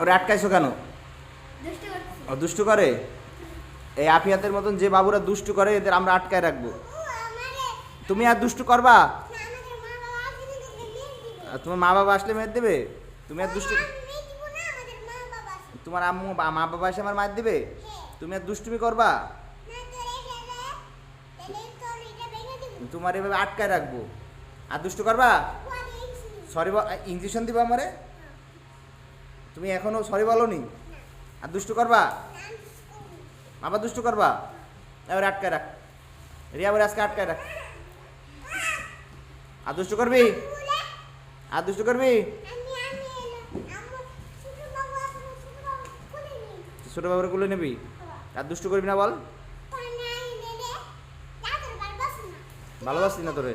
ওরা আটকাইছো কেন? ও দুষ্টু করে। এই আফিয়াতের মতন যে বাবুরা দুষ্টু করে এদের আমরা আটকায় রাখবো। তুমি আর দুষ্টু করবা? তোমার মা বাবা আসলে মেরে দেবে? তুমি আর দুষ্টু, তোমার আম্মু মা বাবা এসে আমার মার দিবে? তুমি আর দুষ্টুমি করবা? তোমার এভাবে আটকায় রাখবো। আর দুষ্টু করবা? সরি ইঞ্জেকশন দিবা আমারে? তুমি এখনো সরি বলনি? আর দুষ্টু করবা? আবার দুষ্টু করবা? এবার আটকায় রাখ রিয়া, বলে আজকে আটকায় রাখ। আর দুষ্টু করবি? আর দুষ্টু করবি? ছোট বাবুরে কুলে নিবি? আর দুষ্টু করবি না বল? ভালোবাসি না তোরে।